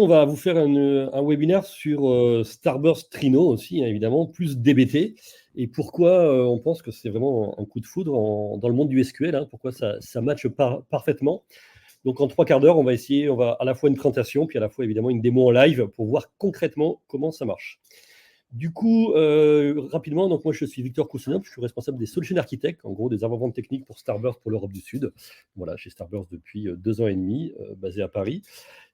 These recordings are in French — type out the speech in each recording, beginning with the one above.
On va vous faire un webinaire sur Starburst Trino aussi, hein, évidemment, plus DBT. Et pourquoi on pense que c'est vraiment un coup de foudre dans le monde du SQL, hein, pourquoi ça matche parfaitement. Donc en 3 quarts d'heure, on va à la fois une présentation, puis à la fois évidemment une démo en live pour voir concrètement comment ça marche. Du coup, rapidement, donc moi je suis Victor Coussineau, je suis responsable des Solution Architects, en gros des avant-ventes techniques pour Starburst pour l'Europe du Sud. Voilà, chez Starburst depuis 2 ans et demi, basé à Paris.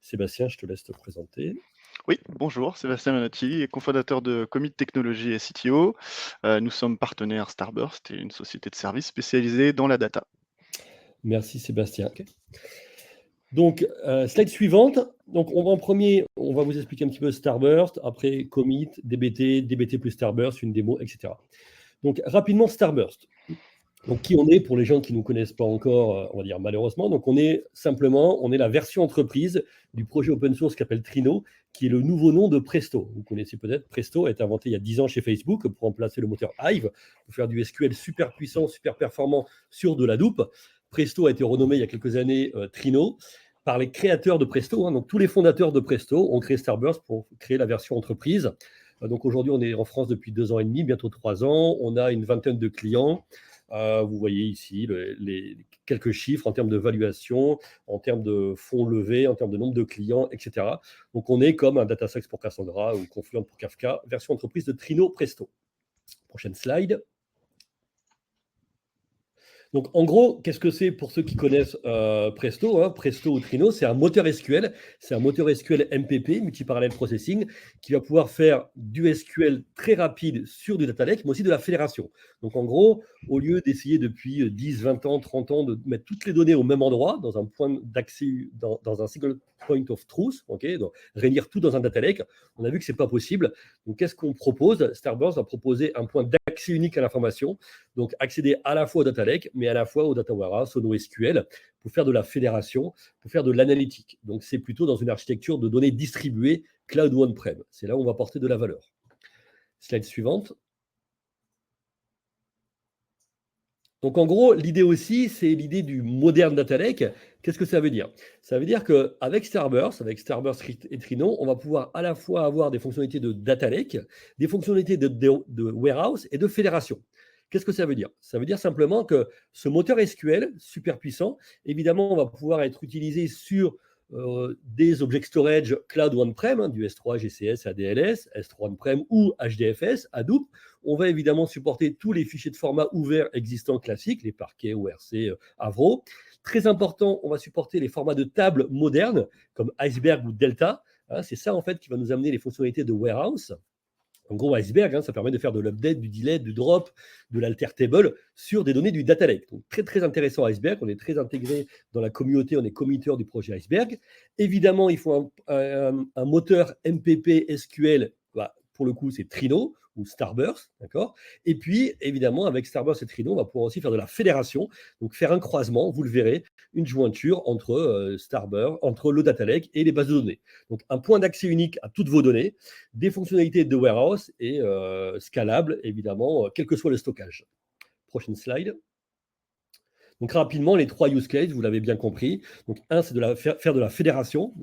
Sébastien, je te laisse te présenter. Oui, bonjour, Sébastien Manotti, cofondateur de Commit Technologies et CTO. Nous sommes partenaires Starburst, une société de services spécialisée dans la data. Merci Sébastien. Okay. Donc, slide suivante. Donc, en premier, on va vous expliquer un petit peu Starburst, après Commit, DBT, DBT plus Starburst, une démo, etc. Donc, rapidement, Starburst. Donc, qui on est pour les gens qui ne nous connaissent pas encore, on va dire malheureusement. Donc, on est la version entreprise du projet open source qui s'appelle Trino, qui est le nouveau nom de Presto. Vous connaissez peut-être, Presto a été inventé il y a 10 ans chez Facebook pour remplacer le moteur Hive, pour faire du SQL super puissant, super performant sur de la Hadoop. Presto a été renommé il y a quelques années Trino par les créateurs de Presto. Hein. Donc, tous les fondateurs de Presto ont créé Starburst pour créer la version entreprise. Donc, aujourd'hui, on est en France depuis 2 ans et demi, bientôt 3 ans. On a une vingtaine de clients. Vous voyez ici les quelques chiffres en termes de valuation, en termes de fonds levés, en termes de nombre de clients, etc. Donc, on est comme un DataStax pour Cassandra ou Confluent pour Kafka, version entreprise de Trino Presto. Prochaine slide. Donc, en gros, qu'est-ce que c'est pour ceux qui connaissent Presto, hein, Presto ou Trino? C'est un moteur SQL. C'est un moteur SQL MPP, Multi-Parallel Processing, qui va pouvoir faire du SQL très rapide sur du data lake, mais aussi de la fédération. Donc, en gros, au lieu d'essayer depuis 10, 20 ans, 30 ans de mettre toutes les données au même endroit, dans un point d'accès, dans un single point of truth, okay, donc réunir tout dans un data lake, on a vu que ce n'est pas possible. Donc, qu'est-ce qu'on propose? Starburst va proposer un point d'accès unique à l'information. Donc, accéder à la fois au data lake, mais à la fois au data warehouse, au NoSQL, pour faire de la fédération, pour faire de l'analytique. Donc, c'est plutôt dans une architecture de données distribuées, cloud ou on-prem. C'est là où on va porter de la valeur. Slide suivante. Donc, en gros, l'idée aussi, c'est l'idée du moderne data lake. Qu'est-ce que ça veut dire? Ça veut dire qu'avec Starburst et Trino, on va pouvoir à la fois avoir des fonctionnalités de data lake, des fonctionnalités de warehouse et de fédération. Qu'est-ce que ça veut dire? Ça veut dire simplement que ce moteur SQL super puissant, évidemment, on va pouvoir être utilisé sur des object storage cloud ou on-prem, hein, du S3, GCS, ADLS, S3 on-prem ou HDFS, Hadoop. On va évidemment supporter tous les fichiers de format ouvert existants classiques, les parquets, ORC, Avro. Très important, on va supporter les formats de table modernes comme Iceberg ou Delta. Hein, c'est ça en fait qui va nous amener les fonctionnalités de warehouse. En gros, Iceberg, hein, ça permet de faire de l'update, du delete, du drop, de l'alter table sur des données du data lake. Donc, très, très intéressant Iceberg. On est très intégré dans la communauté, on est committeur du projet Iceberg. Évidemment, il faut un moteur MPP SQL. Bah, pour le coup, c'est Trino ou Starburst, d'accord. Et puis, évidemment, avec Starburst et Trino, on va pouvoir aussi faire de la fédération, donc faire un croisement, vous le verrez, une jointure entre Starburst, entre le data lake et les bases de données. Donc, un point d'accès unique à toutes vos données, des fonctionnalités de warehouse et scalable, évidemment, quel que soit le stockage. Prochaine slide. Donc rapidement, les 3 use cases, vous l'avez bien compris. Donc un, c'est faire de la fédération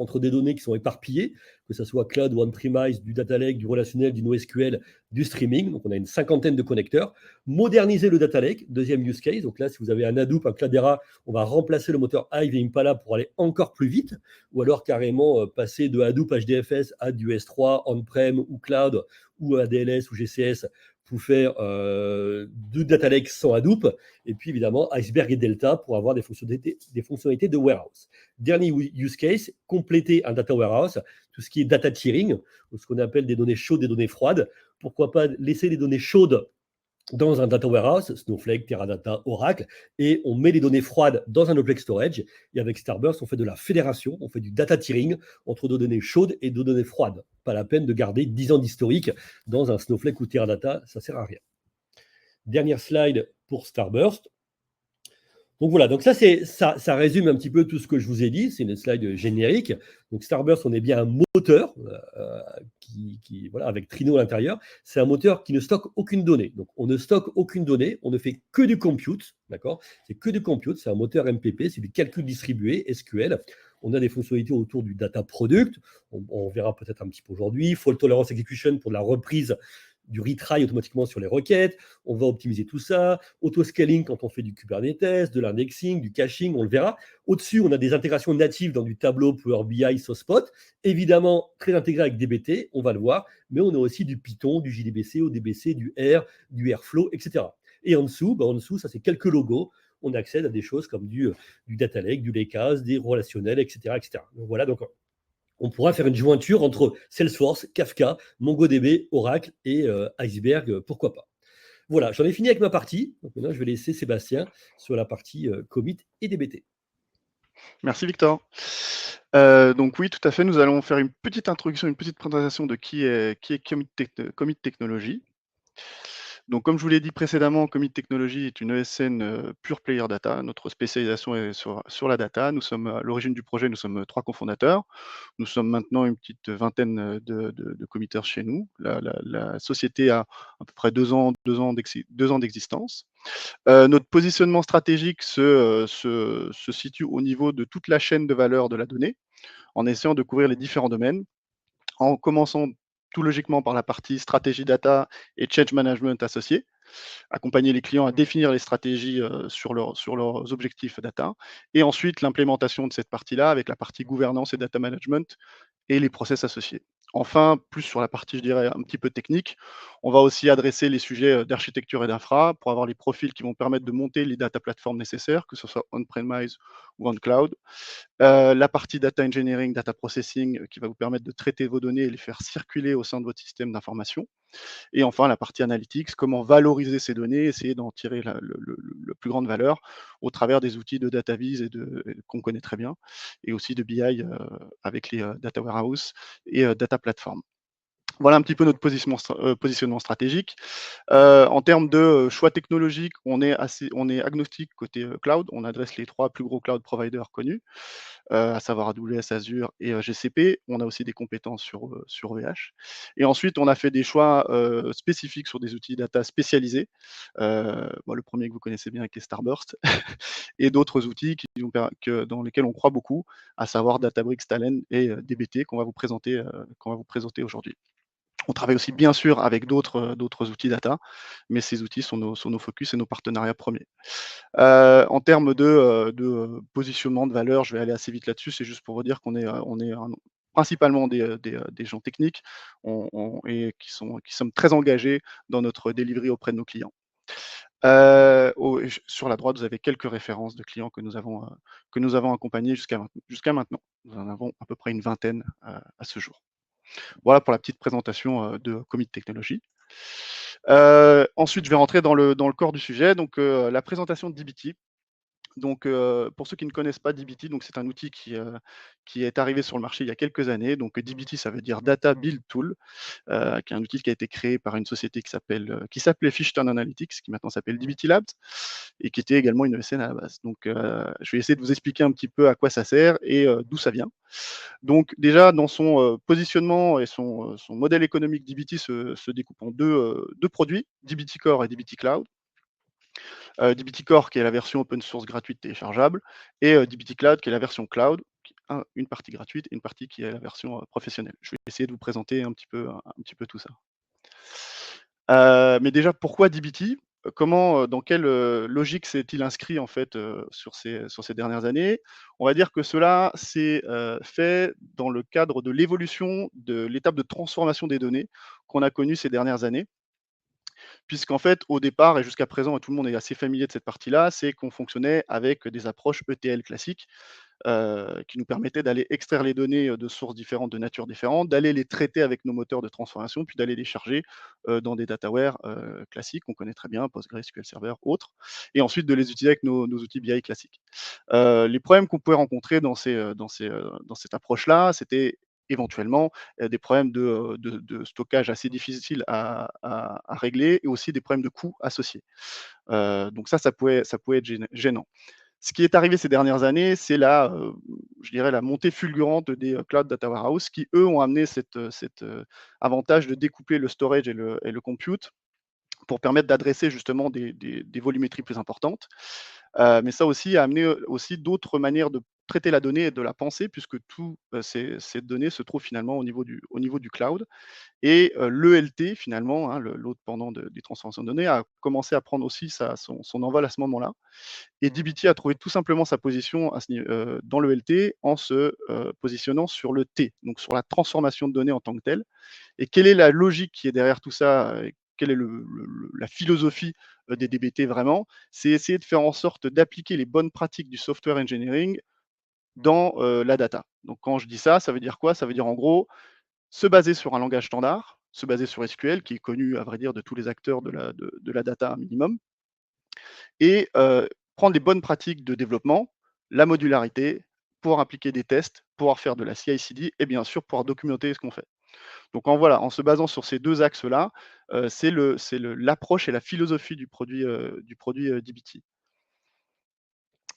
entre des données qui sont éparpillées, que ce soit cloud ou on-premise, du data lake, du relationnel, du NoSQL, du streaming. Donc on a une 50aine de connecteurs. Moderniser le data lake, deuxième use case. Donc là, si vous avez un Hadoop, un Cloudera, on va remplacer le moteur Hive et Impala pour aller encore plus vite, ou alors carrément passer de Hadoop HDFS à du S3 on-prem ou cloud ou ADLS ou GCS pour faire du data lake sans Hadoop, et puis évidemment Iceberg et Delta pour avoir des fonctionnalités de warehouse. Dernier use case, compléter un data warehouse, tout ce qui est data tiering, ou ce qu'on appelle des données chaudes, des données froides. Pourquoi pas laisser les données chaudes dans un data warehouse, Snowflake, Teradata, Oracle, et on met les données froides dans un object storage. Et avec Starburst, on fait de la fédération, on fait du data tiering entre deux données chaudes et deux données froides. Pas la peine de garder 10 ans d'historique dans un Snowflake ou Teradata, ça ne sert à rien. Dernière slide pour Starburst. Donc voilà, donc ça résume un petit peu tout ce que je vous ai dit. C'est une slide générique. Donc Starburst, on est bien un moteur voilà, avec Trino à l'intérieur. C'est un moteur qui ne stocke aucune donnée. Donc on ne stocke aucune donnée, on ne fait que du compute, d'accord? C'est que du compute, c'est un moteur MPP, c'est du calcul distribué, SQL. On a des fonctionnalités autour du data product, on verra peut-être un petit peu aujourd'hui, fault tolerance execution pour la reprise du retry automatiquement sur les requêtes, on va optimiser tout ça, auto-scaling quand on fait du Kubernetes, de l'indexing, du caching, on le verra. Au-dessus, on a des intégrations natives dans du Tableau, Power BI, SoSpot, évidemment très intégré avec DBT, on va le voir, mais on a aussi du Python, du JDBC, ODBC, du R, du Airflow, etc. Et en dessous, ça c'est quelques logos, on accède à des choses comme du data lake, du lakehouse, des relationnels, etc., etc. Donc voilà, donc on pourra faire une jointure entre Salesforce, Kafka, MongoDB, Oracle et Iceberg, pourquoi pas. Voilà, j'en ai fini avec ma partie. Donc maintenant, je vais laisser Sébastien sur la partie commit et DBT. Merci Victor. Donc oui, tout à fait, nous allons faire une petite introduction, une petite présentation de qui est Commit Technology. Donc comme je vous l'ai dit précédemment, Commit Technology est une ESN, pure player data. Notre spécialisation est sur la data. Nous sommes à l'origine du projet, nous sommes 3 cofondateurs. Nous sommes maintenant une petite vingtaine, de committeurs chez nous. La société a à peu près 2 ans d'existence. Notre positionnement stratégique se situe au niveau de toute la chaîne de valeur de la donnée, en essayant de couvrir les différents domaines, en commençant tout logiquement par la partie stratégie data et change management associé, accompagner les clients à définir les stratégies sur leurs objectifs data, et ensuite l'implémentation de cette partie-là avec la partie gouvernance et data management et les process associés. Enfin, plus sur la partie, je dirais, un petit peu technique, on va aussi adresser les sujets d'architecture et d'infra pour avoir les profils qui vont permettre de monter les data platforms nécessaires, que ce soit on-premise ou on cloud. La partie data engineering, data processing, qui va vous permettre de traiter vos données et les faire circuler au sein de votre système d'information. Et enfin, la partie analytics, comment valoriser ces données, essayer d'en tirer la plus grande valeur au travers des outils de data viz qu'on connaît très bien, et aussi de BI avec les data warehouse et data platform. Voilà un petit peu notre positionnement stratégique. En termes de choix technologiques, on est agnostique côté cloud. On adresse les 3 plus gros cloud providers connus, à savoir AWS, Azure et GCP. On a aussi des compétences sur OVH. Et ensuite, on a fait des choix spécifiques sur des outils data spécialisés. Le premier que vous connaissez bien qui est Starburst et d'autres outils dans lesquels on croit beaucoup, à savoir Databricks, Talend et DBT qu'on va vous présenter aujourd'hui. On travaille aussi bien sûr avec d'autres outils data, mais ces outils sont nos focus et nos partenariats premiers. En termes positionnement de valeur, je vais aller assez vite là-dessus, c'est juste pour vous dire qu'on est principalement des gens techniques et qui sommes très engagés dans notre delivery auprès de nos clients. Sur la droite, vous avez quelques références de clients que nous avons accompagnés jusqu'à maintenant. Nous en avons à peu près une vingtaine à ce jour. Voilà pour la petite présentation de Commit Technology. Ensuite, je vais rentrer dans le corps du sujet, donc la présentation de DBT. Donc, pour ceux qui ne connaissent pas DBT, donc c'est un outil qui est arrivé sur le marché il y a quelques années. Donc DBT, ça veut dire Data Build Tool, qui est un outil qui a été créé par une société qui s'appelait Fishton Analytics, qui maintenant s'appelle DBT Labs, et qui était également une ESN à la base. Donc, je vais essayer de vous expliquer un petit peu à quoi ça sert et d'où ça vient. Donc déjà, dans son positionnement et son modèle économique, DBT se découpe en deux produits, DBT Core et DBT Cloud. DBT Core qui est la version open source gratuite téléchargeable et DBT Cloud qui est la version cloud, une partie gratuite et une partie qui est la version professionnelle. Je vais essayer de vous présenter un petit peu tout ça. Mais déjà, pourquoi DBT? Dans quelle logique s'est-il inscrit en fait sur ces dernières années? On va dire que cela s'est fait dans le cadre de l'évolution de l'étape de transformation des données qu'on a connue ces dernières années. Puisqu'en fait, au départ et jusqu'à présent, et tout le monde est assez familier de cette partie-là, c'est qu'on fonctionnait avec des approches ETL classiques, qui nous permettaient d'aller extraire les données, de sources différentes, de nature différente, d'aller les traiter avec nos moteurs de transformation, puis d'aller les charger, dans des dataware, classiques qu'on connaît très bien, PostgreSQL Server, autres, et ensuite de les utiliser avec nos outils BI classiques. Les problèmes qu'on pouvait rencontrer dans cette approche-là, c'était éventuellement, des problèmes de stockage assez difficiles à régler et aussi des problèmes de coûts associés. Donc ça pouvait être gênant. Ce qui est arrivé ces dernières années, c'est je dirais la montée fulgurante des cloud data warehouse qui, eux, ont amené cet avantage de découpler le storage et le compute pour permettre d'adresser justement des volumétries plus importantes. Mais ça aussi a amené aussi d'autres manières de traiter la donnée et de la penser, puisque tout ces données se trouvent finalement au niveau du cloud. Et l'ELT finalement, hein, l'autre pendant des transformations de données, a commencé à prendre aussi son envol à ce moment-là. Et dbt a trouvé tout simplement sa position dans l'ELT en se positionnant sur le T, donc sur la transformation de données en tant que telle. Et quelle est la logique qui est derrière tout ça, quelle est la philosophie des DBT vraiment? C'est essayer de faire en sorte d'appliquer les bonnes pratiques du software engineering dans la data. Donc quand je dis ça, ça veut dire quoi? Ça veut dire en gros, se baser sur un langage standard, se baser sur SQL, qui est connu à vrai dire de tous les acteurs de la data un minimum, et prendre les bonnes pratiques de développement, la modularité, pouvoir appliquer des tests, pouvoir faire de la CI/CD et bien sûr pouvoir documenter ce qu'on fait. Donc en se basant sur ces 2 axes-là, c'est l'approche et la philosophie du produit, dbt.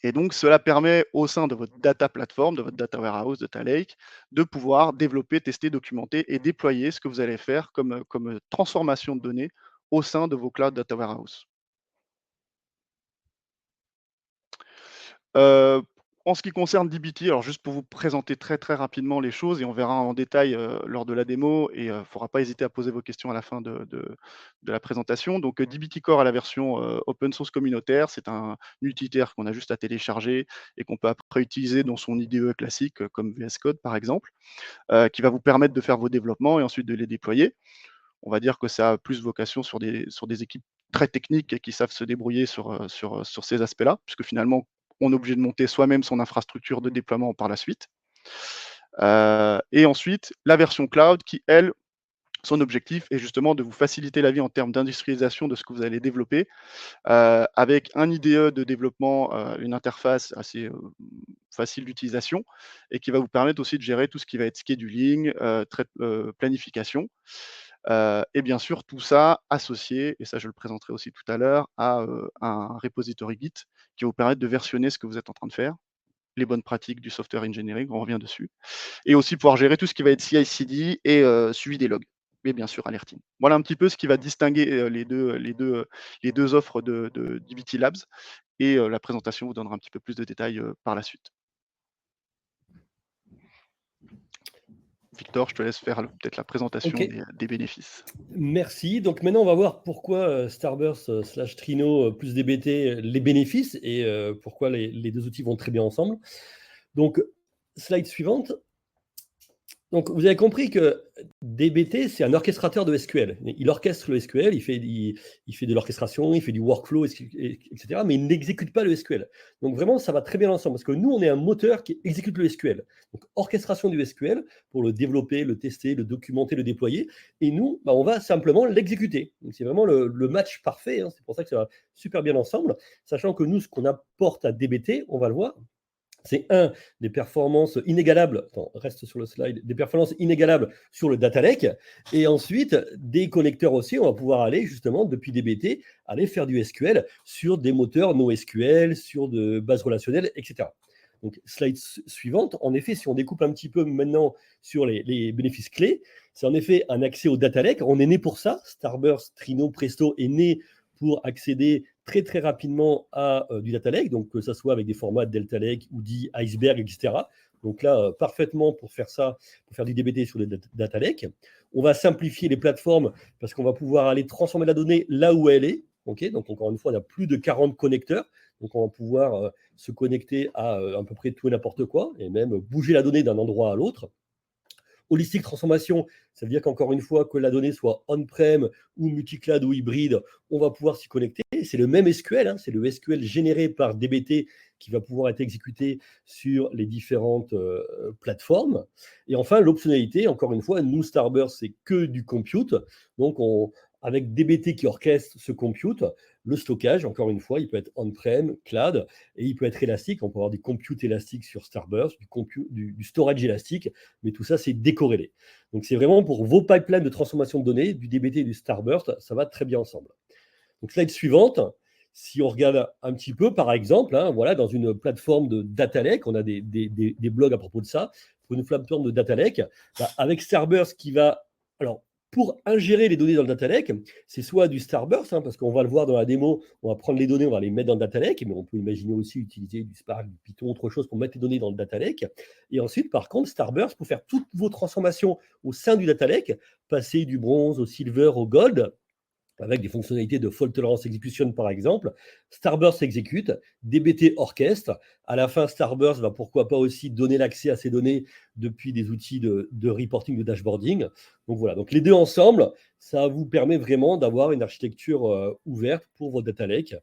Et donc cela permet au sein de votre data platform, de votre data warehouse, data lake, de pouvoir développer, tester, documenter et déployer ce que vous allez faire comme transformation de données au sein de vos cloud data warehouse. Heu, En ce qui concerne dbt, alors juste pour vous présenter très, très rapidement les choses et on verra en détail, lors de la démo et faudra pas hésiter à poser vos questions à la fin de la présentation. Donc, dbt Core a la version, open source communautaire. C'est un utilitaire qu'on a juste à télécharger et qu'on peut après utiliser dans son IDE classique, comme VS Code par exemple, qui va vous permettre de faire vos développements et ensuite de les déployer. On va dire que ça a plus vocation sur des équipes très techniques et qui savent se débrouiller sur ces aspects-là, puisque finalement, on est obligé de monter soi-même son infrastructure de déploiement par la suite. Et ensuite, la version cloud qui, elle, son objectif est justement de vous faciliter la vie en termes d'industrialisation de ce que vous allez développer, avec un IDE de développement, une interface assez, facile d'utilisation et qui va vous permettre aussi de gérer tout ce qui va être scheduling, planification. Et bien sûr, tout ça associé, et ça je le présenterai aussi tout à l'heure, à un repository Git qui va vous permettre de versionner ce que vous êtes en train de faire, les bonnes pratiques du software engineering, on revient dessus, et aussi pouvoir gérer tout ce qui va être CI/CD et suivi des logs, et bien sûr alerting. Voilà un petit peu ce qui va distinguer les deux offres de dbt Labs, et la présentation vous donnera un petit peu plus de détails par la suite. Victor, je te laisse faire peut-être la présentation Ok, des bénéfices. merci. Donc maintenant, on va voir pourquoi Starburst slash Trino plus DBT, les bénéfices et pourquoi les deux outils vont très bien ensemble. Donc, slide suivante. Donc, vous avez compris que DBT, c'est un orchestrateur de SQL. Il orchestre le SQL, il fait de l'orchestration, il fait du workflow, etc. Mais il n'exécute pas le SQL. Donc, vraiment, ça va très bien ensemble parce que nous, on est un moteur qui exécute le SQL. Donc, orchestration du SQL pour le développer, le tester, le documenter, le déployer. Et nous, bah, on va simplement l'exécuter. Donc, c'est vraiment le match parfait. Hein. C'est pour ça que ça va super bien ensemble. Sachant que nous, ce qu'on apporte à DBT, on va le voir, c'est des performances inégalables, attends, reste sur le slide, des performances inégalables sur le data lake, et ensuite des connecteurs aussi, on va pouvoir aller justement depuis DBT, aller faire du SQL sur des moteurs NoSQL, sur de bases relationnelles, etc. Donc slide suivante, en effet, si on découpe un petit peu maintenant sur les bénéfices clés, c'est en effet un accès au data lake, on est né pour ça, Starburst, Trino, Presto est né pour accéder très très rapidement à du data lake, donc que ce soit avec des formats Delta Lake, Oudi, Iceberg, etc. Donc là, parfaitement pour faire ça, pour faire du DBT sur des data lake. On va simplifier les plateformes parce qu'on va pouvoir aller transformer la donnée là où elle est. Okay, donc encore une fois, on a plus de 40 connecteurs. Donc on va pouvoir se connecter à peu près tout et n'importe quoi et même bouger la donnée d'un endroit à l'autre. Holistic transformation, ça veut dire qu'encore une fois, que la donnée soit on-prem ou multicloud ou hybride, on va pouvoir s'y connecter. C'est le même SQL, hein, c'est le SQL généré par DBT qui va pouvoir être exécuté sur les différentes plateformes. Et enfin, l'optionnalité, encore une fois, nous, Starburst, c'est que du compute. Donc, avec DBT qui orchestre ce compute, le stockage, encore une fois, il peut être on-prem, cloud, et il peut être élastique. On peut avoir des computes élastiques sur Starburst, du storage élastique, mais tout ça, c'est décorrélé. Donc, c'est vraiment pour vos pipelines de transformation de données, du DBT et du Starburst, ça va très bien ensemble. Donc, slide suivante. Si on regarde un petit peu, par exemple, hein, voilà, dans une plateforme de data lake, on a des blogs à propos de ça, pour une plateforme de data lake, bah, avec Starburst qui va, alors, Pour ingérer les données dans le data lake, c'est soit du Starburst, hein, parce qu'on va le voir dans la démo, on va prendre les données, on va les mettre dans le data lake, mais on peut imaginer aussi utiliser du Spark, du Python, autre chose pour mettre les données dans le data lake. Et ensuite, par contre, Starburst, pour faire toutes vos transformations au sein du data lake, passer du bronze au silver au gold, avec des fonctionnalités de fault tolerance execution par exemple. Starburst exécute, DBT orchestre. À la fin, Starburst va pourquoi pas aussi donner l'accès à ces données depuis des outils de reporting, de dashboarding. Donc voilà, donc les deux ensemble, ça vous permet vraiment d'avoir une architecture ouverte pour vos data lake.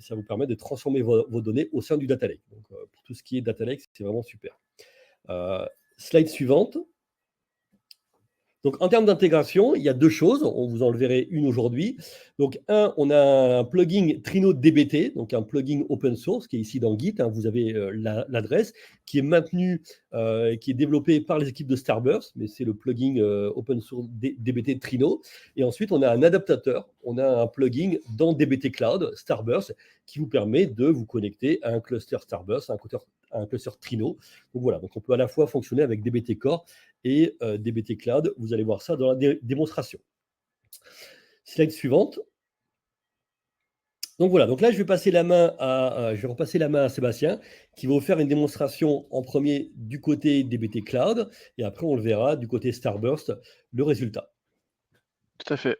Ça vous permet de transformer vos données au sein du data lake. Donc pour tout ce qui est data lake, c'est vraiment super. Slide suivante. Donc, en termes d'intégration, il y a deux choses. On vous en verrez une aujourd'hui. Donc, on a un plugin Trino DBT, donc un plugin open source qui est ici dans Git. Hein, vous avez l'adresse qui est maintenu, qui est développé par les équipes de Starburst, mais c'est le plugin open source DBT Trino. Et ensuite, on a un adaptateur. On a un plugin dans DBT Cloud Starburst qui vous permet de vous connecter à un cluster Starburst, à un cluster Trino. Donc voilà, donc on peut à la fois fonctionner avec DBT Core et DBT Cloud. Vous allez voir ça dans la démonstration. Slide suivante. Donc voilà, donc là je vais repasser la main à Sébastien qui va vous faire une démonstration en premier du côté DBT Cloud et après on le verra du côté Starburst, le résultat. Tout à fait.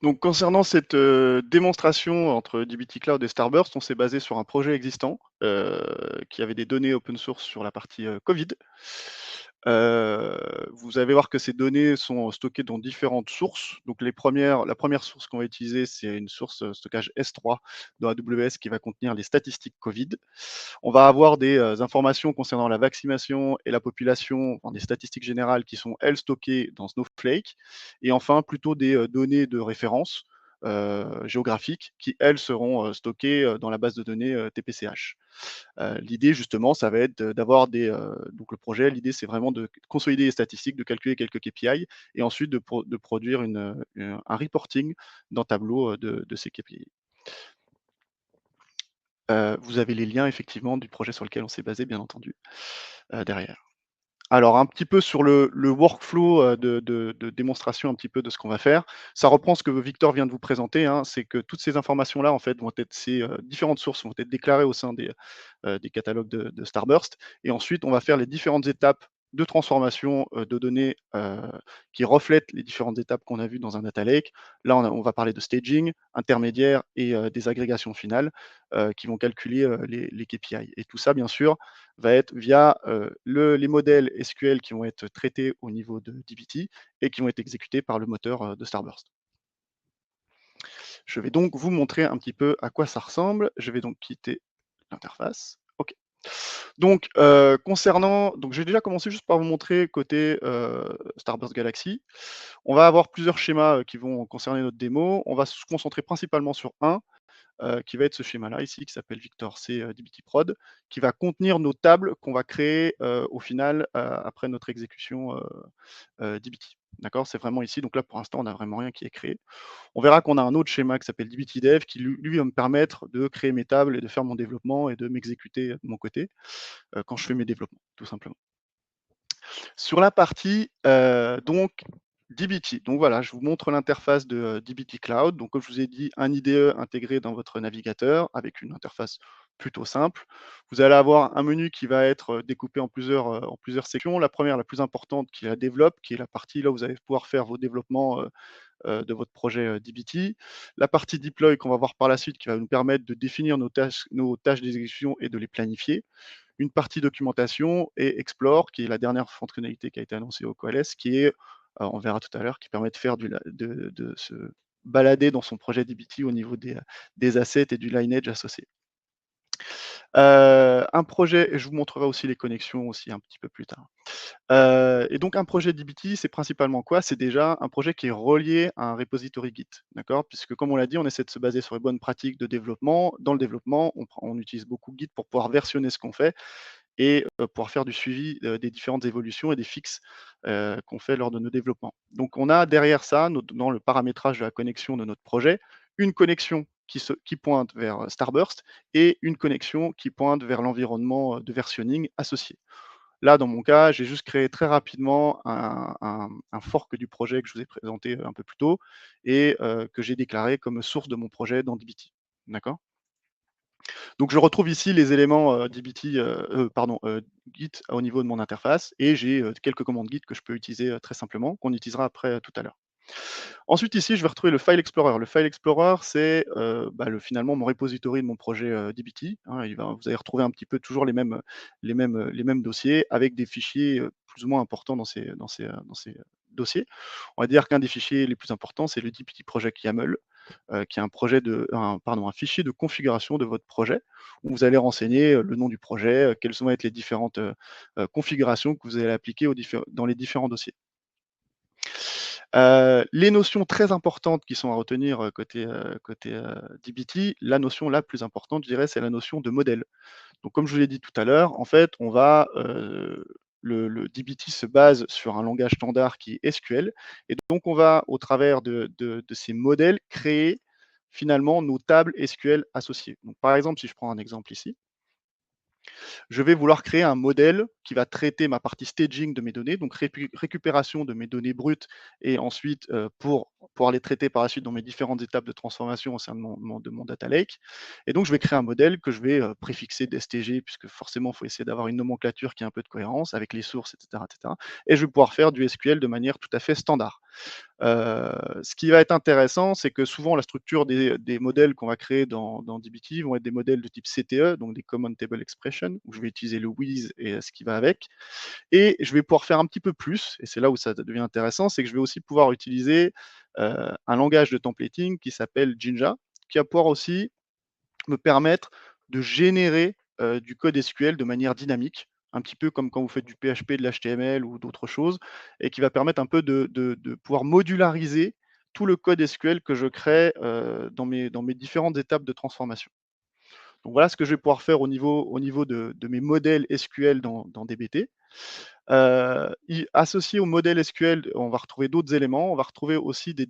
Donc concernant cette démonstration entre dbt Cloud et Starburst, on s'est basé sur un projet existant qui avait des données open source sur la partie Covid. Vous allez voir que ces données sont stockées dans différentes sources. Donc la première source qu'on va utiliser, c'est une source stockage S3 dans AWS qui va contenir les statistiques Covid. On va avoir des informations concernant la vaccination et la population, enfin, des statistiques générales qui sont, elles, stockées dans Snowflake. Et enfin, plutôt des données de référence géographiques qui, elles, seront stockées dans la base de données TPCH. L'idée, justement, ça va être d'avoir donc le projet, l'idée, c'est vraiment de consolider les statistiques, de calculer quelques KPI et ensuite de produire un reporting dans Tableau de ces KPI. Vous avez les liens effectivement du projet sur lequel on s'est basé, bien entendu, derrière. Alors un petit peu sur le workflow, de démonstration un petit peu de ce qu'on va faire. Ça reprend ce que Victor vient de vous présenter, hein. C'est que toutes ces informations-là, en fait, vont être ces, différentes sources vont être déclarées au sein des catalogues de Starburst et ensuite on va faire les différentes étapes de transformation, de données, qui reflètent les différentes étapes qu'on a vues dans un data lake. Là, on va parler de staging, intermédiaire et des agrégations finales, qui vont calculer, les KPI et tout ça, bien sûr, va être via les modèles SQL qui vont être traités au niveau de dbt et qui vont être exécutés par le moteur de Starburst. Je vais donc vous montrer un petit peu à quoi ça ressemble. Je vais donc quitter l'interface. OK. Donc, donc je vais déjà commencer juste par vous montrer côté Starburst Galaxy. On va avoir plusieurs schémas qui vont concerner notre démo. On va se concentrer principalement sur un, qui va être ce schéma-là ici, qui s'appelle Victor C dbt prod, qui va contenir nos tables qu'on va créer au final après notre exécution dbt. D'accord? C'est vraiment ici. Donc là, pour l'instant, on n'a vraiment rien qui est créé. On verra qu'on a un autre schéma qui s'appelle dbt-dev qui lui va me permettre de créer mes tables et de faire mon développement et de m'exécuter de mon côté quand je fais mes développements, tout simplement. Sur la partie donc dbt, donc voilà, je vous montre l'interface de dbt Cloud. Donc comme je vous ai dit, un IDE intégré dans votre navigateur avec une interface plutôt simple. Vous allez avoir un menu qui va être découpé en plusieurs sections. La première, la plus importante, qui est la développe, qui est la partie là où vous allez pouvoir faire vos développements de votre projet dbt. La partie deploy qu'on va voir par la suite, qui va nous permettre de définir nos tâches d'exécution et de les planifier. Une partie documentation et Explore, qui est la dernière fonctionnalité qui a été annoncée au COLS, qui est, on verra tout à l'heure, qui permet de faire de se balader dans son projet dbt au niveau des assets et du lineage associé. Un projet, et je vous montrerai aussi les connexions aussi un petit peu plus tard. Et donc un projet dbt, c'est principalement quoi? C'est déjà un projet qui est relié à un repository Git, d'accord? Puisque comme on l'a dit, on essaie de se baser sur les bonnes pratiques de développement. Dans le développement, on utilise beaucoup Git pour pouvoir versionner ce qu'on fait et pouvoir faire du suivi des différentes évolutions et des fixes qu'on fait lors de nos développements. Donc on a derrière ça, dans le paramétrage de la connexion de notre projet, une connexion qui pointe vers Starburst et une connexion qui pointe vers l'environnement de versionning associé. Là, dans mon cas, j'ai juste créé très rapidement un fork du projet que je vous ai présenté un peu plus tôt et que j'ai déclaré comme source de mon projet dans dbt. D'accord? Donc je retrouve ici les éléments, dbt, pardon, Git au niveau de mon interface et j'ai, quelques commandes Git que je peux utiliser, très simplement, qu'on utilisera après, tout à l'heure. Ensuite ici, je vais retrouver le File Explorer. Le File Explorer, c'est, finalement mon repository de mon projet, dbt, hein. Vous allez retrouver un petit peu toujours les mêmes dossiers avec des fichiers, plus ou moins importants dans ces dossiers. On va dire qu'un des fichiers les plus importants, c'est le dbt project YAML, qui est un fichier de configuration de votre projet, où vous allez renseigner, le nom du projet, quelles vont être les différentes, configurations que vous allez appliquer dans les différents dossiers. Les notions très importantes qui sont à retenir, côté dbt, la notion la plus importante, je dirais, c'est la notion de modèle. Donc comme je vous l'ai dit tout à l'heure, en fait, le dbt se base sur un langage standard qui est SQL et donc on va, au travers de ces modèles, créer finalement nos tables SQL associées. Donc par exemple, si je prends un exemple ici, je vais vouloir créer un modèle qui va traiter ma partie staging de mes données, donc récupération de mes données brutes et ensuite, pour pouvoir les traiter par la suite dans mes différentes étapes de transformation au sein de mon data lake. Et donc je vais créer un modèle que je vais, préfixer d'STG puisque forcément il faut essayer d'avoir une nomenclature qui a un peu de cohérence avec les sources et cetera et cetera, et je vais pouvoir faire du SQL de manière tout à fait standard. Ce qui va être intéressant, c'est que souvent la structure des modèles qu'on va créer dans dbt vont être des modèles de type CTE, donc des Common Table Expression, où je vais utiliser le WIS et ce qui va avec. Et je vais pouvoir faire un petit peu plus, et c'est là où ça devient intéressant, c'est que je vais aussi pouvoir utiliser un langage de templating qui s'appelle Jinja, qui va pouvoir aussi me permettre de générer, du code SQL de manière dynamique, un petit peu comme quand vous faites du PHP, de l'HTML ou d'autres choses, et qui va permettre un peu de pouvoir modulariser tout le code SQL que je crée, dans mes différentes étapes de transformation. Donc voilà ce que je vais pouvoir faire au niveau de mes modèles SQL dans dbt. Associé au modèle SQL, on va retrouver d'autres éléments. On va retrouver aussi des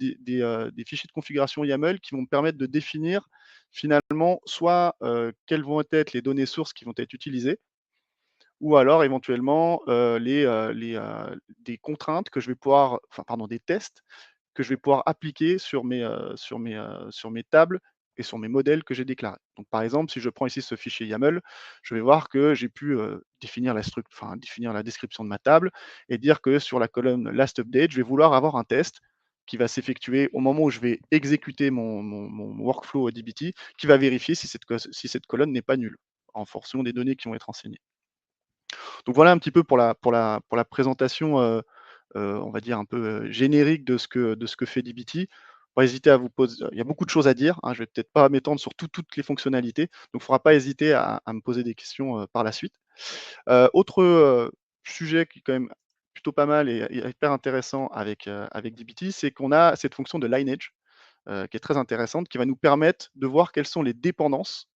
fichiers de configuration YAML qui vont me permettre de définir finalement soit, quelles vont être les données sources qui vont être utilisées ou alors éventuellement, des contraintes que je vais pouvoir enfin pardon, des tests que je vais pouvoir appliquer sur mes tables et sur mes modèles que j'ai déclarés. Donc par exemple, si je prends ici ce fichier YAML, je vais voir que j'ai pu, définir la description de ma table et dire que sur la colonne last update, je vais vouloir avoir un test qui va s'effectuer au moment où je vais exécuter mon workflow dbt, qui va vérifier si cette colonne n'est pas nulle, en fonction des données qui vont être renseignées. Donc voilà un petit peu pour la présentation, on va dire un peu, générique de ce que fait dbt. Pas hésiter à vous poser, il y a beaucoup de choses à dire, hein, je vais peut-être pas m'étendre sur toutes les fonctionnalités, donc il ne faudra pas hésiter à me poser des questions, par la suite. Autre, sujet qui est quand même plutôt pas mal et hyper intéressant avec dbt, c'est qu'on a cette fonction de lineage, qui est très intéressante, qui va nous permettre de voir quelles sont les dépendances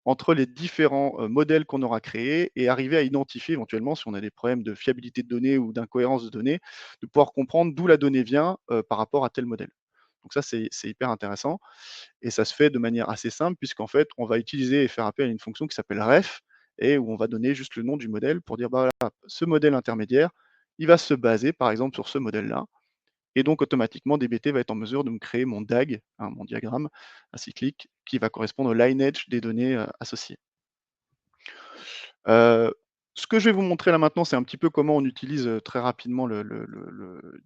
entre les différents, modèles qu'on aura créés et arriver à identifier éventuellement si on a des problèmes de fiabilité de données ou d'incohérence de données, de pouvoir comprendre d'où la donnée vient, par rapport à tel modèle. Donc ça, c'est hyper intéressant et ça se fait de manière assez simple puisqu'en fait, on va utiliser et faire appel à une fonction qui s'appelle ref et où on va donner juste le nom du modèle pour dire: «Bah, voilà, ce modèle intermédiaire, il va se baser par exemple sur ce modèle-là», et donc automatiquement dbt va être en mesure de me créer mon DAG, hein, mon diagramme acyclique qui va correspondre au lineage des données, associées. Heu, Ce que je vais vous montrer là maintenant, c'est un petit peu comment on utilise, très rapidement le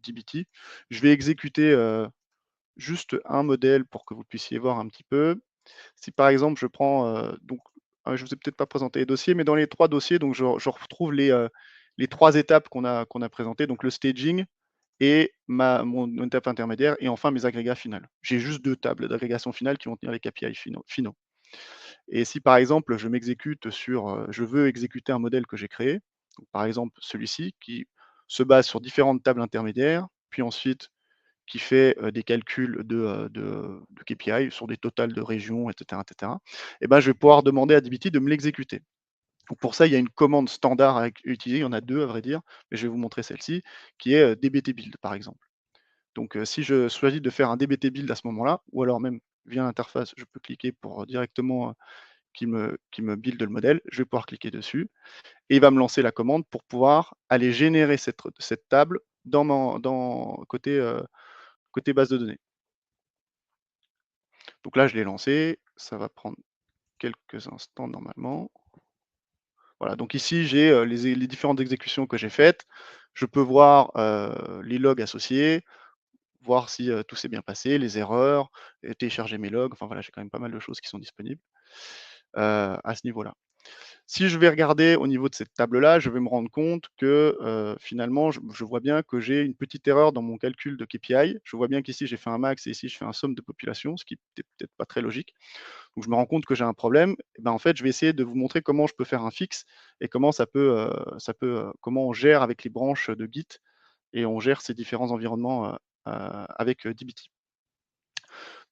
dbt. Je vais exécuter, juste un modèle pour que vous puissiez voir un petit peu. Si par exemple je prends, je vous ai peut-être pas présenté les dossiers, mais dans les 3 dossiers, donc je retrouve les 3 étapes qu'on a présentées, donc le staging et mon étape intermédiaire et enfin mes agrégats finales. J'ai juste 2 tables d'agrégation finale qui vont tenir les KPI finaux. Et si par exemple je veux exécuter un modèle que j'ai créé, donc par exemple celui-ci qui se base sur différentes tables intermédiaires, puis ensuite qui fait, des calculs de KPI sur des totals de régions et cetera et cetera, et ben, je vais pouvoir demander à dbt de me l'exécuter. Donc pour ça, il y a une commande standard à utiliser, il y en a 2 à vrai dire, mais je vais vous montrer celle-ci qui est, dbt build par exemple. Donc, si je choisis de faire un dbt build à ce moment-là, ou alors même via l'interface, je peux cliquer pour, directement, qui me build le modèle, je vais pouvoir cliquer dessus et il va me lancer la commande pour pouvoir aller générer cette table côté base de données. Donc là, je l'ai lancé, ça va prendre quelques instants normalement. Voilà, donc ici, j'ai les différentes exécutions que j'ai faites. Je peux voir les logs associés, voir si tout s'est bien passé, les erreurs, et télécharger mes logs. Enfin voilà, j'ai quand même pas mal de choses qui sont disponibles à ce niveau-là. Si je vais regarder au niveau de cette table-là, je vais me rendre compte que finalement, je vois bien que j'ai une petite erreur dans mon calcul de KPI. Je vois bien qu'ici, j'ai fait un max et ici, je fais un somme de population, ce qui n'est peut-être pas très logique. Donc je me rends compte que j'ai un problème. Et ben, en fait, je vais essayer de vous montrer comment je peux faire un fixe et comment comment on gère avec les branches de Git et on gère ces différents environnements avec dbt.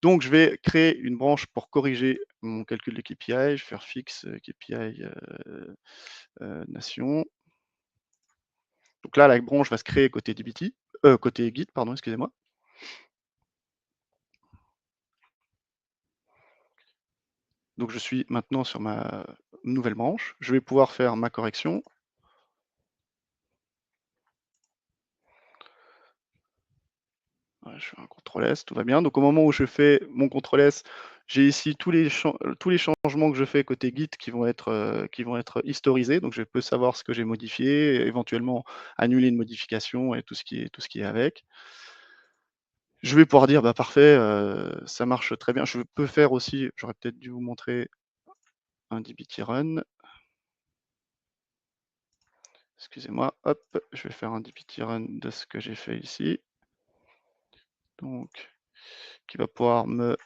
Donc, je vais créer une branche pour corriger mon calcul de KPI. Je vais faire fixe KPI nation. Donc là, la branche va se créer côté dbt, côté Git, pardon, excusez-moi. Donc, je suis maintenant sur ma nouvelle branche. Je vais pouvoir faire ma correction. Ouais, je fais un CTRL S, tout va bien. Donc, au moment où je fais mon CTRL S, j'ai ici tous les changements que je fais côté Git qui vont être historisés. Donc, je peux savoir ce que j'ai modifié, éventuellement annuler une modification et tout ce qui est avec. Je vais pouvoir dire: «Bah, parfait, ça marche très bien». Je peux faire aussi, j'aurais peut-être dû vous montrer un dbt run. Excusez-moi, hop, je vais faire un dbt run de ce que j'ai fait ici. Donc, qui va pouvoir me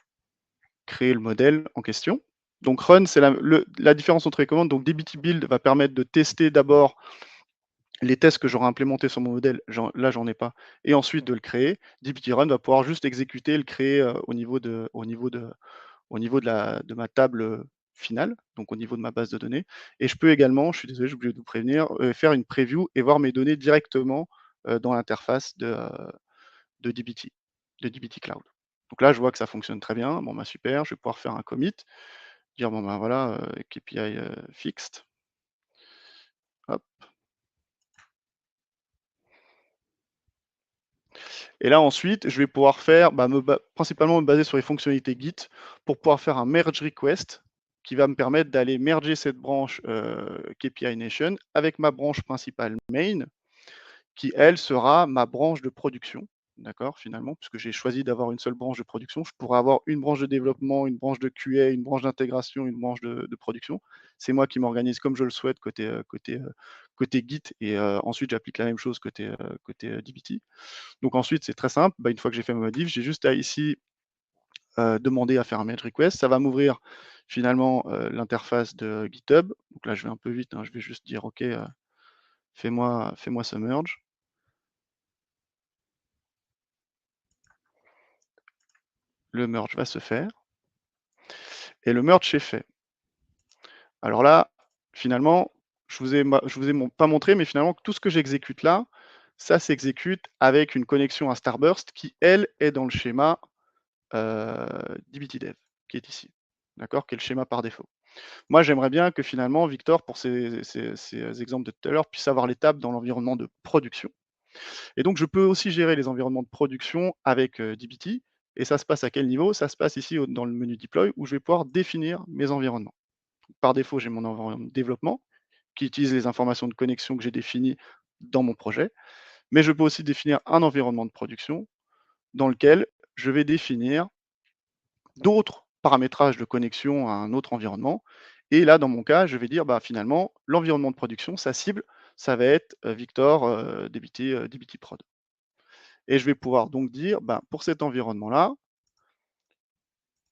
créer le modèle en question. Donc run, c'est la différence entre les commandes. Donc dbt build va permettre de tester d'abord les tests que j'aurai implémentés sur mon modèle. Là, j'en ai pas. Et ensuite de le créer. dbt run va pouvoir juste exécuter, le créer au niveau de ma table finale, donc au niveau de ma base de données. Et je peux également, je suis désolé, j'ai oublié de vous prévenir, faire une preview et voir mes données directement dans l'interface de dbt, de dbt Cloud. Donc là, je vois que ça fonctionne très bien. Bon, bah super, je vais pouvoir faire un commit, dire bon ben voilà, KPI fixed. Hop. Et là ensuite, je vais pouvoir faire, bah, principalement me baser sur les fonctionnalités Git pour pouvoir faire un merge request qui va me permettre d'aller merger cette branche KPI Nation avec ma branche principale main, qui elle sera ma branche de production. D'accord, finalement, puisque j'ai choisi d'avoir une seule branche de production, je pourrais avoir une branche de développement, une branche de QA, une branche d'intégration, une branche de production. C'est moi qui m'organise comme je le souhaite côté Git et ensuite j'applique la même chose côté dbt. Donc ensuite, c'est très simple. Bah, une fois que j'ai fait ma modif, j'ai juste à ici demander à faire un merge request. Ça va m'ouvrir finalement l'interface de GitHub. Donc là, je vais un peu vite, hein, je vais juste dire OK, fais-moi ce merge. Le merge va se faire. Et le merge est fait. Alors là, finalement, je vous ai pas montré, mais finalement, tout ce que j'exécute là, ça s'exécute avec une connexion à Starburst qui, elle, est dans le schéma dbtdev, qui est ici. D'accord? Qui est le schéma par défaut. Moi, j'aimerais bien que finalement, Victor, pour ces exemples de tout à l'heure, puisse avoir l'étape dans l'environnement de production. Et donc, je peux aussi gérer les environnements de production avec dbt. Et ça se passe à quel niveau? Ça se passe ici dans le menu deploy où je vais pouvoir définir mes environnements. Par défaut, j'ai mon environnement de développement qui utilise les informations de connexion que j'ai définies dans mon projet. Mais je peux aussi définir un environnement de production dans lequel je vais définir d'autres paramétrages de connexion à un autre environnement. Et là, dans mon cas, je vais dire, bah, finalement, l'environnement de production, sa cible, ça va être Victor dbt prod. Et je vais pouvoir donc dire, bah, pour cet environnement-là,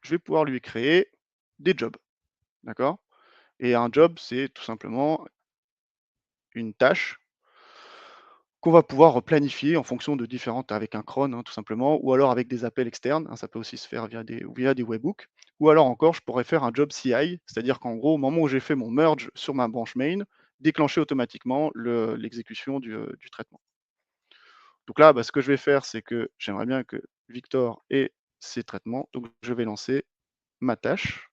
je vais pouvoir lui créer des jobs. D'accord? Et un job, c'est tout simplement une tâche qu'on va pouvoir planifier en fonction de différentes, avec un cron, hein, tout simplement, ou alors avec des appels externes, hein, ça peut aussi se faire via des webhooks, ou alors encore, je pourrais faire un job CI, c'est-à-dire qu'en gros, au moment où j'ai fait mon merge sur ma branche main, déclencher automatiquement l'exécution du traitement. Donc là, bah, ce que je vais faire, c'est que j'aimerais bien que Victor ait ses traitements, donc je vais lancer ma tâche,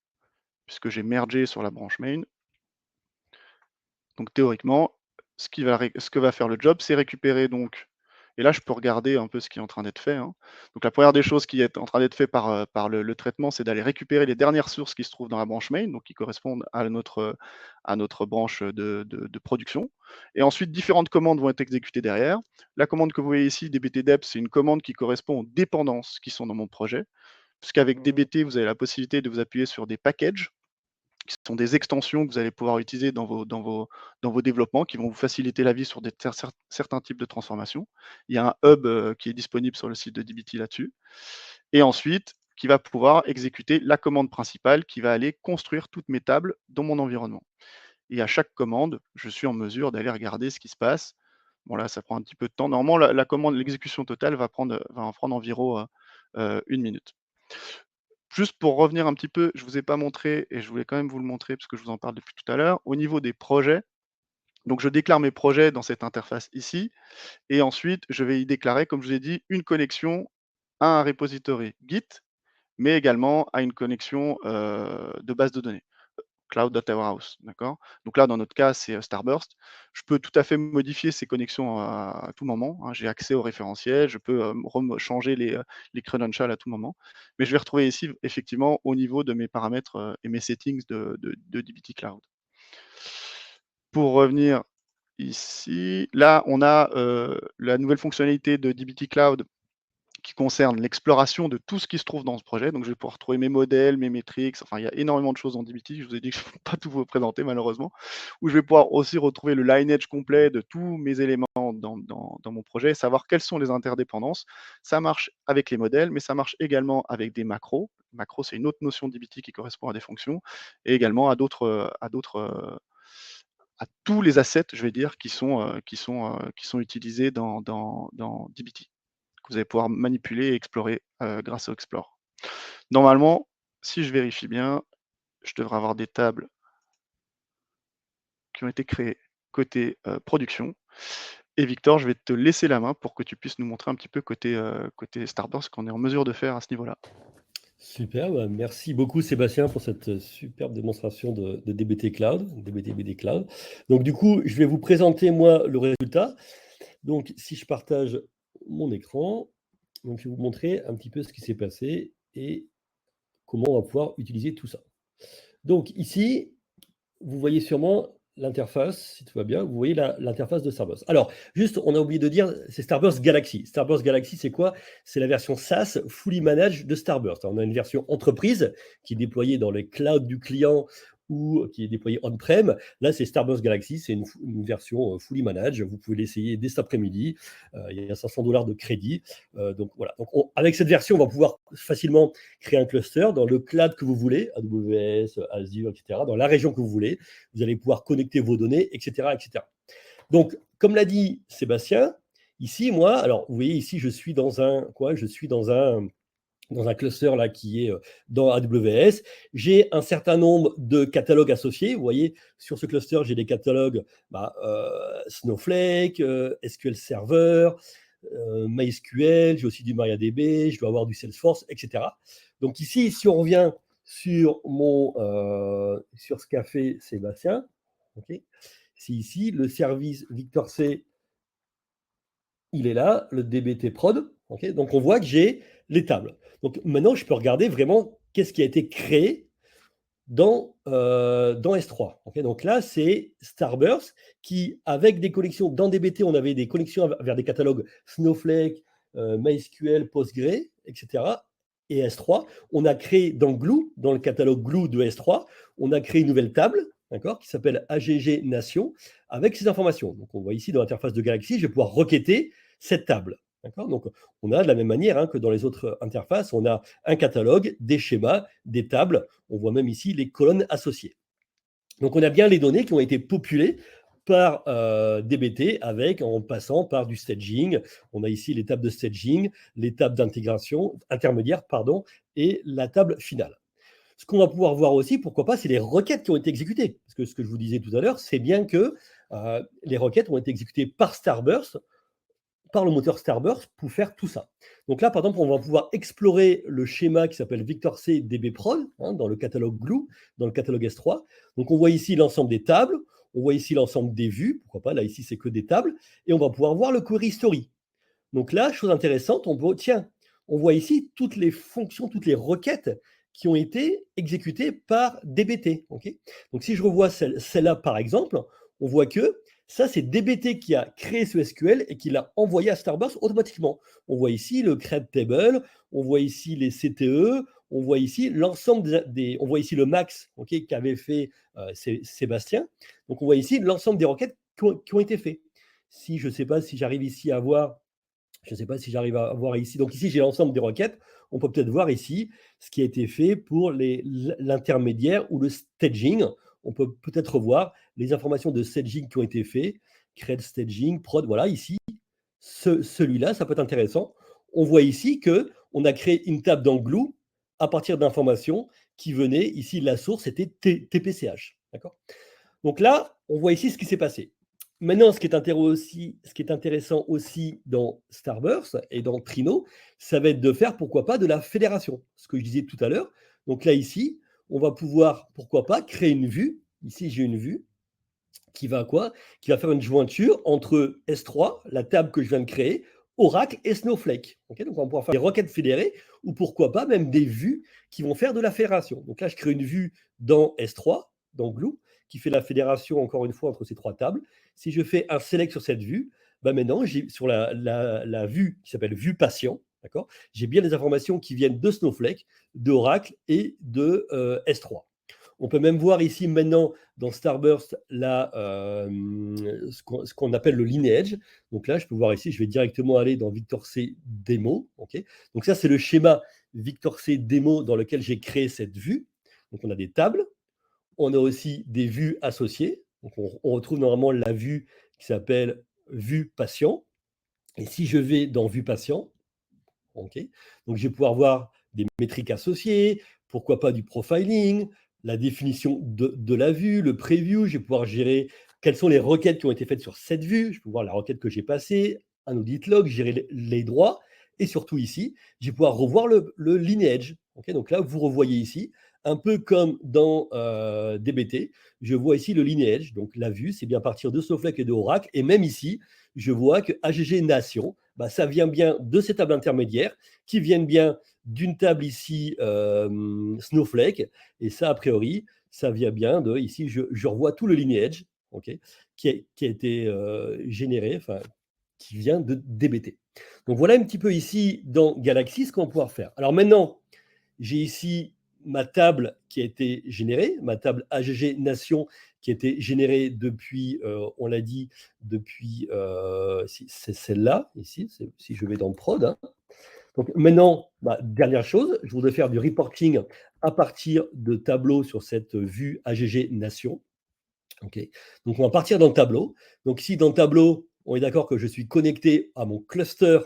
puisque j'ai mergé sur la branche main. Donc théoriquement, ce que va faire le job, c'est récupérer donc, et là je peux regarder un peu ce qui est en train d'être fait, hein. Donc la première des choses qui est en train d'être fait par le traitement, c'est d'aller récupérer les dernières sources qui se trouvent dans la branche main, donc qui correspondent à notre branche de production. Et ensuite, différentes commandes vont être exécutées derrière. La commande que vous voyez ici, dbt-dep, c'est une commande qui correspond aux dépendances qui sont dans mon projet, puisqu'avec dbt, vous avez la possibilité de vous appuyer sur des packages qui sont des extensions que vous allez pouvoir utiliser dans vos développements, qui vont vous faciliter la vie sur certains types de transformations. Il y a un hub qui est disponible sur le site de dbt là-dessus. Et ensuite, qui va pouvoir exécuter la commande principale qui va aller construire toutes mes tables dans mon environnement. Et à chaque commande, je suis en mesure d'aller regarder ce qui se passe. Bon là, ça prend un petit peu de temps. Normalement, la commande, l'exécution totale va en prendre environ 1 minute. Juste pour revenir un petit peu, je ne vous ai pas montré et je voulais quand même vous le montrer parce que je vous en parle depuis tout à l'heure. Au niveau des projets, donc je déclare mes projets dans cette interface ici et ensuite je vais y déclarer, comme je vous ai dit, une connexion à un repository Git, mais également à une connexion de base de données. Cloud Data Warehouse, d'accord? Donc là, dans notre cas, c'est Starburst. Je peux tout à fait modifier ces connexions à tout moment, hein. J'ai accès au référentiel, je peux changer les credentials à tout moment. Mais je vais retrouver ici, effectivement, au niveau de mes paramètres et mes settings de dbt Cloud. Pour revenir ici, là, on a la nouvelle fonctionnalité de dbt Cloud qui concerne l'exploration de tout ce qui se trouve dans ce projet. Donc, je vais pouvoir trouver mes modèles, mes métriques. Enfin, il y a énormément de choses dans dbt. Je vous ai dit que je ne peux pas tout vous présenter, malheureusement. Où je vais pouvoir aussi retrouver le lineage complet de tous mes éléments dans mon projet, savoir quelles sont les interdépendances. Ça marche avec les modèles, mais ça marche également avec des macros. Macro, c'est une autre notion de dbt qui correspond à des fonctions et également à tous les assets, je vais dire, qui sont utilisés dans dbt, que vous allez pouvoir manipuler et explorer grâce au Explore. Normalement, si je vérifie bien, je devrais avoir des tables qui ont été créées côté production. Et Victor, je vais te laisser la main pour que tu puisses nous montrer un petit peu côté Starburst ce qu'on est en mesure de faire à ce niveau-là. Super, bah, merci beaucoup Sébastien pour cette superbe démonstration de DBT Cloud, DBT Cloud. Donc du coup, je vais vous présenter moi le résultat. Donc si je partage mon écran, donc je vais vous montrer un petit peu ce qui s'est passé et comment on va pouvoir utiliser tout ça. Donc ici, vous voyez sûrement l'interface, si tout va bien, vous voyez l'interface de Starburst. Alors, juste, on a oublié de dire, c'est Starburst Galaxy. Starburst Galaxy, c'est quoi? C'est la version SaaS, fully managed de Starburst. On a une version entreprise qui est déployée dans les clouds du client ou qui est déployée on-prem. Là, c'est Starburst Galaxy, c'est une version fully managed. Vous pouvez l'essayer dès cet après-midi. Il y a $500 de crédit. Donc voilà. Donc, avec cette version, on va pouvoir facilement créer un cluster dans le cloud que vous voulez, AWS, Azure, etc., dans la région que vous voulez. Vous allez pouvoir connecter vos données, etc., etc. Donc, comme l'a dit Sébastien, ici, moi, alors vous voyez ici, je suis dans un cluster là qui est dans AWS. J'ai un certain nombre de catalogues associés. Vous voyez, sur ce cluster, j'ai des catalogues Snowflake, SQL Server, MySQL, j'ai aussi du MariaDB, je dois avoir du Salesforce, etc. Donc ici, si on revient sur sur ce qu'a fait Sébastien, okay, c'est ici le service Victor C, il est là, le DBT prod. Okay, donc on voit que j'ai les tables. Donc maintenant, je peux regarder vraiment qu'est-ce qui a été créé dans S3. Okay, donc là, c'est Starburst qui, avec des connexions, dans DBT, on avait des connexions vers des catalogues Snowflake, MySQL, Postgre, etc. Et S3, on a créé dans Glue, dans le catalogue Glue de S3, on a créé une nouvelle table, d'accord, qui s'appelle AGG Nation, avec ces informations. Donc on voit ici dans l'interface de Galaxy, je vais pouvoir requêter cette table. Donc, on a de la même manière que dans les autres interfaces, on a un catalogue, des schémas, des tables. On voit même ici les colonnes associées. Donc, on a bien les données qui ont été populées par DBT en passant par du staging. On a ici les tables de staging, les tables d'intégration intermédiaire, et la table finale. Ce qu'on va pouvoir voir aussi, pourquoi pas, c'est les requêtes qui ont été exécutées. Parce que ce que je vous disais tout à l'heure, c'est bien que les requêtes ont été exécutées par Starburst, par le moteur Starburst pour faire tout ça. Donc là, par exemple, on va pouvoir explorer le schéma qui s'appelle Victor C DB Prod dans le catalogue Glue, dans le catalogue S3. Donc on voit ici l'ensemble des tables. On voit ici l'ensemble des vues, pourquoi pas, là ici c'est que des tables, et on va pouvoir voir le query history. Donc là, chose intéressante, on voit ici toutes les fonctions, toutes les requêtes qui ont été exécutées par DBT. Okay, donc si je revois celle-là par exemple, on voit que ça c'est DBT qui a créé ce SQL et qui l'a envoyé à Starburst automatiquement. On voit ici le create table, on voit ici les CTE, on voit ici l'ensemble on voit ici le max, okay, qu'avait fait Sébastien. Donc on voit ici l'ensemble des requêtes qui ont été faites. Si je ne sais pas si j'arrive ici à voir, je ne sais pas si j'arrive à voir ici. Donc ici, j'ai l'ensemble des requêtes. On peut peut-être voir ici ce qui a été fait pour l'intermédiaire ou le staging. On peut peut-être voir les informations de staging qui ont été faites. Create staging, prod, voilà, ici. Celui-là, ça peut être intéressant. On voit ici qu'on a créé une table dans Glue à partir d'informations qui venaient, ici, la source était TPCH. D'accord ? Donc là, on voit ici ce qui s'est passé. Maintenant, ce qui est intéressant aussi dans Starburst et dans Trino, ça va être de faire, pourquoi pas, de la fédération. Ce que je disais tout à l'heure. Donc là, ici, on va pouvoir, pourquoi pas, créer une vue. Ici, j'ai une vue qui va quoi? Qui va faire une jointure entre S3, la table que je viens de créer, Oracle et Snowflake. Okay, donc on va pouvoir faire des requêtes fédérées ou pourquoi pas même des vues qui vont faire de la fédération. Donc là, je crée une vue dans S3, dans Glue, qui fait la fédération encore une fois entre ces trois tables. Si je fais un select sur cette vue, maintenant, sur la vue qui s'appelle vue patient, d'accord, j'ai bien des informations qui viennent de Snowflake, d'Oracle et de S3. On peut même voir ici maintenant dans Starburst ce qu'on appelle le lineage. Donc là, je peux voir ici, je vais directement aller dans Victor C Demo. Okay, donc ça, c'est le schéma Victor C Demo dans lequel j'ai créé cette vue. Donc on a des tables, on a aussi des vues associées. Donc on retrouve normalement la vue qui s'appelle vue patient. Et si je vais dans vue patient, okay, donc je vais pouvoir voir des métriques associées, pourquoi pas du profiling, la définition de la vue, le preview, je vais pouvoir gérer quelles sont les requêtes qui ont été faites sur cette vue, je peux voir la requête que j'ai passée, un audit log, gérer les droits, et surtout ici, je vais pouvoir revoir le lineage. Okay, donc là, vous revoyez ici, un peu comme dans DBT, je vois ici le lineage, donc la vue, c'est bien à partir de Snowflake et de Oracle, et même ici, je vois que AGG Nation, ça vient bien de ces tables intermédiaires, qui viennent bien d'une table ici Snowflake, et ça, a priori, ça vient bien de, ici, je revois tout le lineage, okay, qui a été généré, enfin, qui vient de DBT. Donc voilà un petit peu ici dans Galaxy ce qu'on va pouvoir faire. Alors maintenant, j'ai ici ma table qui a été générée, ma table AGG Nation qui a été générée depuis, on l'a dit, depuis, c'est celle-là, ici, si je vais dans prod. Hein. Donc maintenant, dernière chose, je voudrais faire du reporting à partir de tableaux sur cette vue AGG Nation. Okay. Donc on va partir dans le tableau. Donc ici, dans le tableau, on est d'accord que je suis connecté à mon cluster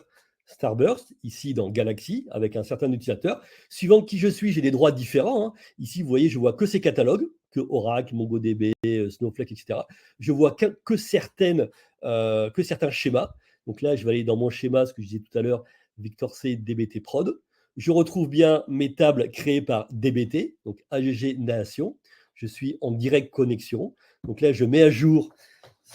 Starburst, ici dans Galaxy, avec un certain utilisateur. Suivant qui je suis, j'ai des droits différents. Hein. Ici, vous voyez, je vois que ces catalogues, que Oracle, MongoDB, Snowflake, etc. Je vois que certains schémas. Donc là, je vais aller dans mon schéma, ce que je disais tout à l'heure, Victor C, DBT Prod. Je retrouve bien mes tables créées par DBT, donc AGG Nation. Je suis en direct connexion. Donc là, je mets à jour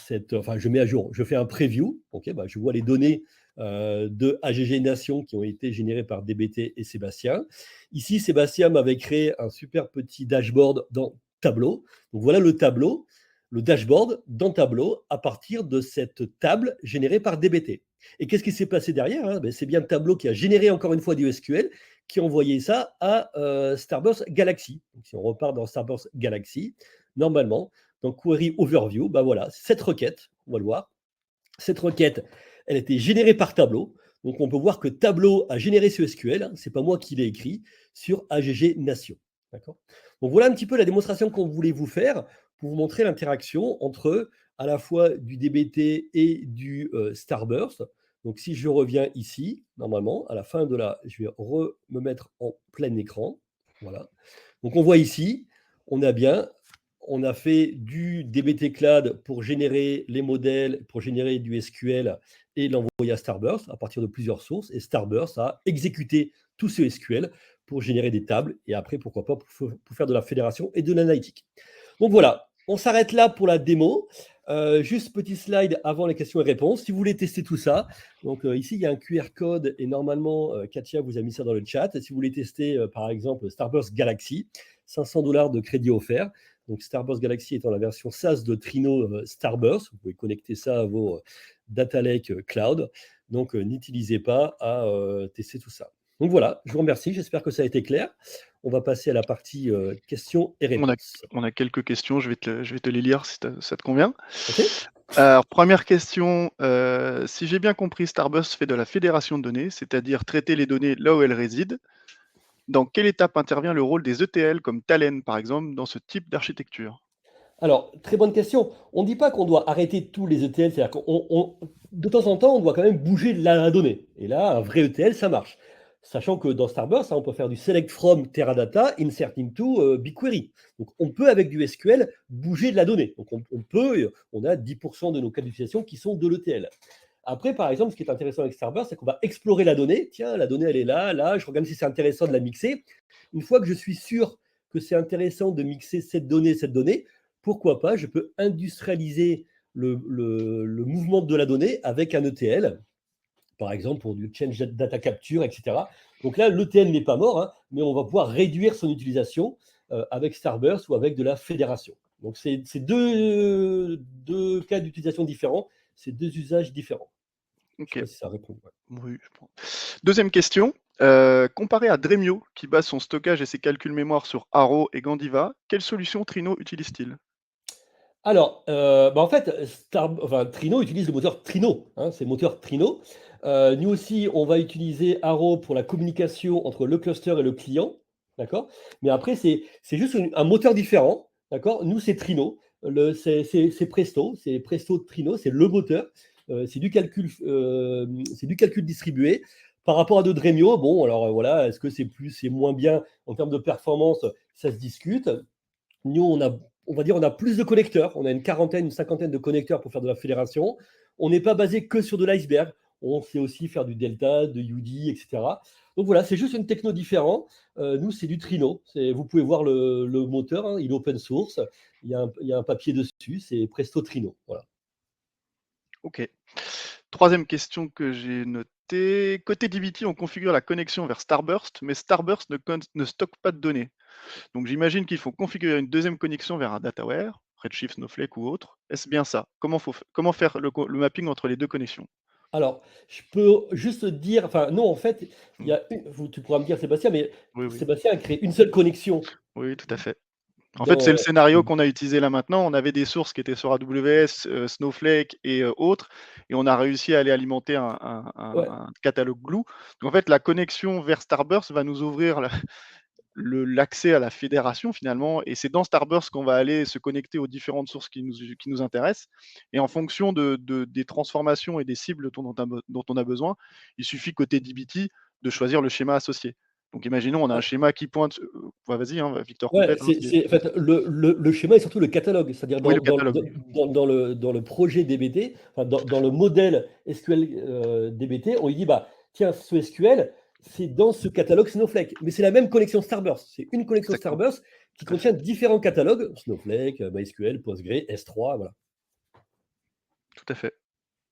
je fais un preview. Okay, je vois les données de AGG Nation qui ont été générées par DBT et Sébastien. Ici, Sébastien m'avait créé un super petit dashboard dans Tableau. Donc voilà le tableau, le dashboard dans Tableau à partir de cette table générée par DBT. Et qu'est-ce qui s'est passé derrière, hein? C'est bien Tableau qui a généré encore une fois du SQL, qui a envoyé ça à Starburst Galaxy. Donc, si on repart dans Starburst Galaxy, normalement, dans Query Overview, voilà, cette requête, on va le voir, cette requête, elle a été générée par Tableau. Donc, on peut voir que Tableau a généré ce SQL, hein, ce n'est pas moi qui l'ai écrit, sur AGG Nation. D'accord ? Donc, voilà un petit peu la démonstration qu'on voulait vous faire pour vous montrer l'interaction entre à la fois du DBT et du Starburst. Donc, si je reviens ici, normalement, à la fin de la... Je vais me mettre en plein écran. Voilà. Donc, on voit ici, on a fait du DBT Cloud pour générer les modèles, pour générer du SQL et l'envoyer à Starburst à partir de plusieurs sources. Et Starburst a exécuté tout ce SQL pour générer des tables et après, pourquoi pas, pour faire de la fédération et de l'analytique. Donc voilà, on s'arrête là pour la démo. Juste petit slide avant les questions et réponses. Si vous voulez tester tout ça, donc ici il y a un QR code et normalement Katia vous a mis ça dans le chat. Et si vous voulez tester par exemple Starburst Galaxy, $500 de crédit offert. Donc Starburst Galaxy étant la version SaaS de Trino Starburst, vous pouvez connecter ça à vos Data Lake Cloud. Donc n'utilisez pas à tester tout ça. Donc voilà, je vous remercie. J'espère que ça a été clair. On va passer à la partie questions et On a, réponses. on a quelques questions, je vais te les lire si ça te convient. OK. Alors, première question, si j'ai bien compris, Starburst fait de la fédération de données, c'est-à-dire traiter les données là où elles résident. Dans quelle étape intervient le rôle des ETL comme Talend, par exemple, dans ce type d'architecture? Alors, très bonne question. On ne dit pas qu'on doit arrêter tous les ETL, c'est-à-dire de temps en temps, on doit quand même bouger la donnée. Et là, un vrai ETL, ça marche. Sachant que dans Starburst, on peut faire du select from Teradata, insert into BigQuery. Donc, on peut, avec du SQL, bouger de la donnée. Donc, on a 10% de nos cas d'utilisation qui sont de l'ETL. Après, par exemple, ce qui est intéressant avec Starburst, c'est qu'on va explorer la donnée. Tiens, la donnée, elle est là, là. Je regarde si c'est intéressant de la mixer. Une fois que je suis sûr que c'est intéressant de mixer cette donnée, pourquoi pas, je peux industrialiser le mouvement de la donnée avec un ETL, par exemple pour du change data capture, etc. Donc là, l'ETL n'est pas mort, hein, mais on va pouvoir réduire son utilisation avec Starburst ou avec de la fédération. Donc c'est deux cas d'utilisation différents, c'est deux usages différents. Je ne sais Ok, pas si ça répond. Ouais. oui, je pense. Deuxième question, comparé à Dremio, qui base son stockage et ses calculs mémoire sur Arrow et Gandiva, quelle solution Trino utilise-t-il? Alors, en fait, Trino utilise le moteur Trino, hein, c'est le moteur Trino. Nous aussi, on va utiliser Arrow pour la communication entre le cluster et le client, d'accord? Mais après, c'est juste un moteur différent, d'accord? Nous, c'est Trino. C'est Presto Trino, c'est le moteur. C'est du calcul distribué. Par rapport à de Dremio, bon, alors voilà, est-ce que c'est plus, c'est moins bien en termes de performance? Ça se discute. Nous, on va dire, on a plus de connecteurs. On a une quarantaine, une cinquantaine de connecteurs pour faire de la fédération. On n'est pas basé que sur de l'iceberg. On sait aussi faire du delta, de UD, etc. Donc voilà, c'est juste une techno différente. Nous, c'est du Trino. Vous pouvez voir le moteur, hein, il est open source. Il y a un papier dessus, c'est Presto Trino. Voilà. Ok. Troisième question que j'ai notée. Côté DBT, on configure la connexion vers Starburst, mais Starburst ne stocke pas de données. Donc j'imagine qu'il faut configurer une deuxième connexion vers un dataware, Redshift, Snowflake ou autre. Est-ce bien ça? Comment faire le mapping entre les deux connexions? Alors, je peux juste dire, enfin, non, en fait, Hmm. tu pourras me dire, Sébastien, mais Oui, oui, Sébastien a créé une seule connexion oui, tout à fait. En fait, c'est le dans. scénario qu'on a utilisé là maintenant. On avait des sources qui étaient sur AWS, Snowflake et autres, et on a réussi à aller alimenter Ouais. un catalogue Glue. Donc en fait, la connexion vers Starburst va nous ouvrir l'accès à la fédération finalement, et c'est dans Starburst qu'on va aller se connecter aux différentes sources qui nous intéressent. Et en fonction des transformations et des cibles dont on a besoin, il suffit côté DBT de choisir le schéma associé. Donc imaginons, on a un schéma qui pointe. Ouais, vas-y, hein, Victor, Ouais, complète. Hein, en fait, le schéma est surtout le catalogue. C'est-à-dire Oui, le catalogue, oui. dans le projet DBT, enfin, dans le modèle SQL DBT, on lui dit, bah, tiens, ce SQL, c'est dans ce catalogue Snowflake. Mais c'est la même connexion Starburst. C'est une connexion Exactement, Starburst qui tout à fait, contient différents catalogues, Snowflake, MySQL, Postgre, S3, voilà. tout à fait.